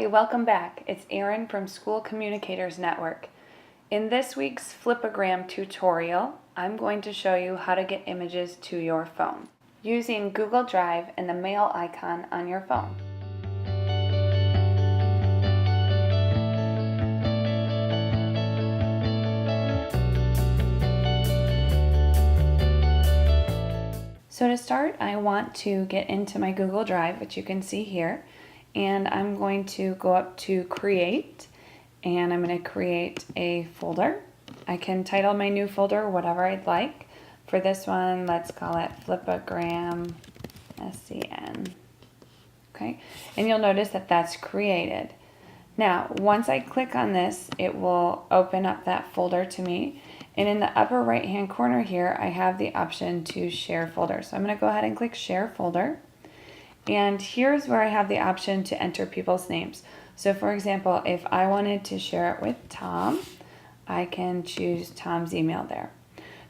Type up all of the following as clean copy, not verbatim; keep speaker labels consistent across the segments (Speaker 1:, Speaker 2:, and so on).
Speaker 1: Hey, welcome back. It's Erin from School Communicators Network. In this week's Flipagram tutorial, I'm going to show you how to get images to your phone using Google Drive and the mail icon on your phone. So to start, I want to get into my Google Drive, which you can see here, and I'm going to go up to Create, and I'm going to create a folder. I can title my new folder whatever I'd like. For this one, let's call it Flipagram SCN. Okay, and you'll notice that that's created. Now, once I click on this, it will open up that folder to me. And in the upper right hand corner here, I have the option to share folder. So I'm going to go ahead and click share folder. And here's where I have the option to enter people's names. So for example, if I wanted to share it with Tom, I can choose Tom's email there.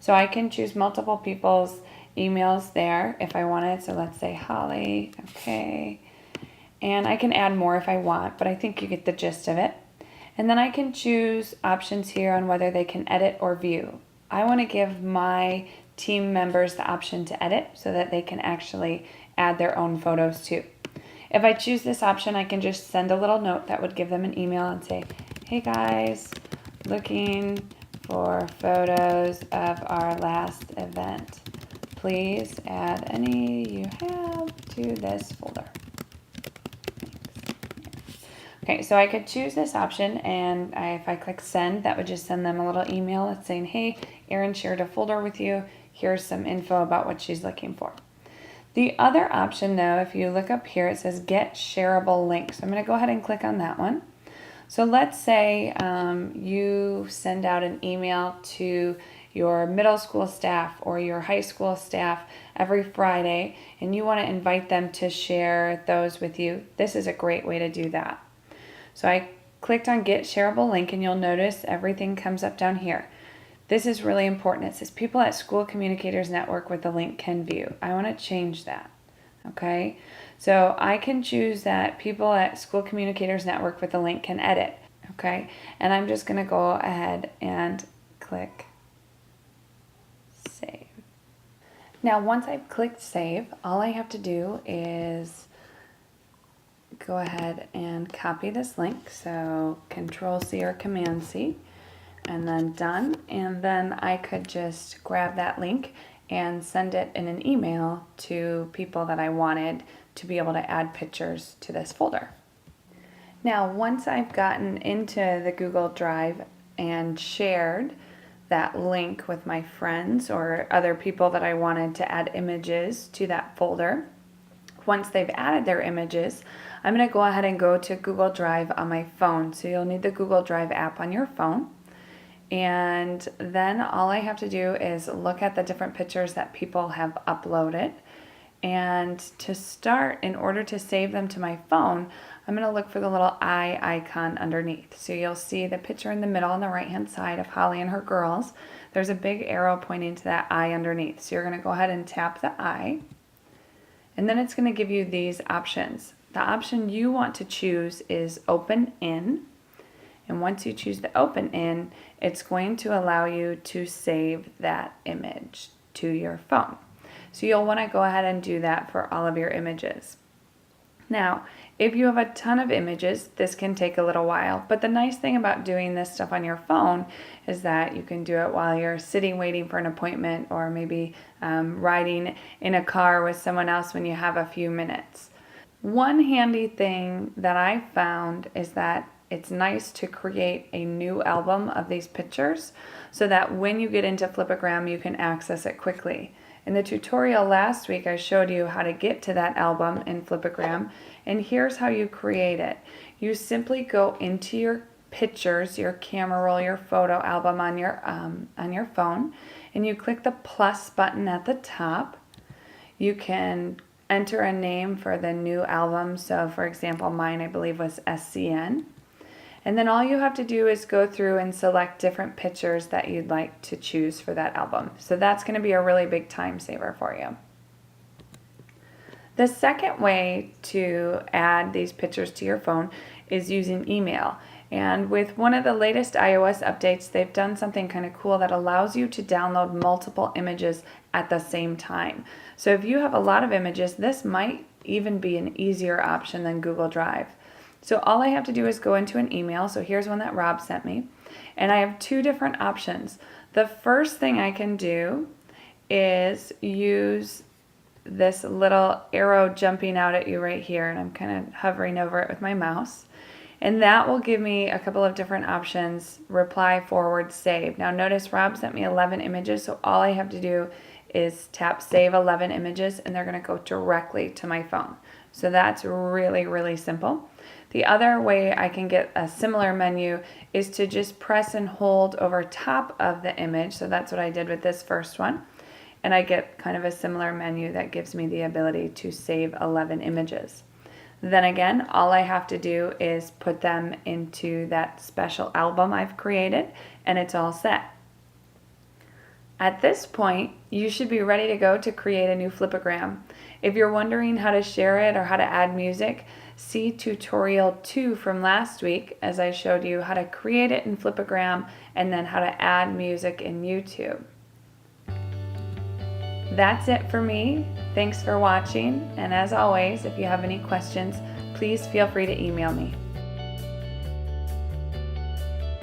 Speaker 1: So I can choose multiple people's emails there if I wanted. So let's say Holly, okay. And I can add more if I want, but I think you get the gist of it. And then I can choose options here on whether they can edit or view. I want to give my team members the option to edit so that they can actually add their own photos too. If I choose this option, I can just send a little note that would give them an email and say, hey guys, looking for photos of our last event. Please add any you have to this folder. Okay, so I could choose this option, and if I click send, that would just send them a little email that's saying, hey, Erin shared a folder with you. Here's some info about what she's looking for. The other option, though, if you look up here, it says get shareable links. I'm going to go ahead and click on that one. So let's say you send out an email to your middle school staff or your high school staff every Friday, and you want to invite them to share those with you. This is a great way to do that. So I clicked on Get Shareable Link, and you'll notice everything comes up down here. This is really important. It says people at School Communicators Network with the link can view. I want to change that. Okay, so I can choose that people at School Communicators Network with the link can edit. Okay, and I'm just going to go ahead and click Save. Now, once I've clicked Save, all I have to do is go ahead and copy this link. So Control C or Command C, and then done. And then I could just grab that link and send it in an email to people that I wanted to be able to add pictures to this folder. Now, once I've gotten into the Google Drive and shared that link with my friends or other people that I wanted to add images to that folder, once they've added their images, I'm going to go ahead and go to Google Drive on my phone. So you'll need the Google Drive app on your phone. And then all I have to do is look at the different pictures that people have uploaded. And to start, in order to save them to my phone, I'm going to look for the little eye icon underneath. So you'll see the picture in the middle on the right-hand side of Holly and her girls. There's a big arrow pointing to that eye underneath. So you're going to go ahead and tap the eye. And then it's going to give you these options. The option you want to choose is Open In. And once you choose the Open In, it's going to allow you to save that image to your phone. So you'll want to go ahead and do that for all of your images. Now, if you have a ton of images, this can take a little while. But the nice thing about doing this stuff on your phone is that you can do it while you're sitting waiting for an appointment, or maybe riding in a car with someone else when you have a few minutes. One handy thing that I found is that it's nice to create a new album of these pictures so that when you get into Flipagram, you can access it quickly. In the tutorial last week, I showed you how to get to that album in Flipagram, and here's how you create it. You simply go into your pictures, your camera roll, your photo album on your phone, and you click the plus button at the top. You can enter a name for the new album. So for example, mine I believe was SCN. And then all you have to do is go through and select different pictures that you'd like to choose for that album. So that's going to be a really big time saver for you. The second way to add these pictures to your phone is using email. And with one of the latest iOS updates, they've done something kind of cool that allows you to download multiple images at the same time. So if you have a lot of images, this might even be an easier option than Google Drive. So all I have to do is go into an email. So here's one that Rob sent me. And I have two different options. The first thing I can do is use this little arrow jumping out at you right here, and I'm kind of hovering over it with my mouse. And that will give me a couple of different options: reply, forward, save. Now notice Rob sent me 11 images, so all I have to do is tap save 11 images and they're going to go directly to my phone. So that's really, really simple. The other way I can get a similar menu is to just press and hold over top of the image. So that's what I did with this first one. And I get kind of a similar menu that gives me the ability to save 11 images. Then again, all I have to do is put them into that special album I've created, and it's all set. At this point, you should be ready to go to create a new Flipagram. If you're wondering how to share it or how to add music, see tutorial 2 from last week, as I showed you how to create it in Flipagram and then how to add music in YouTube. That's it for me. Thanks for watching, and as always, if you have any questions, please feel free to email me.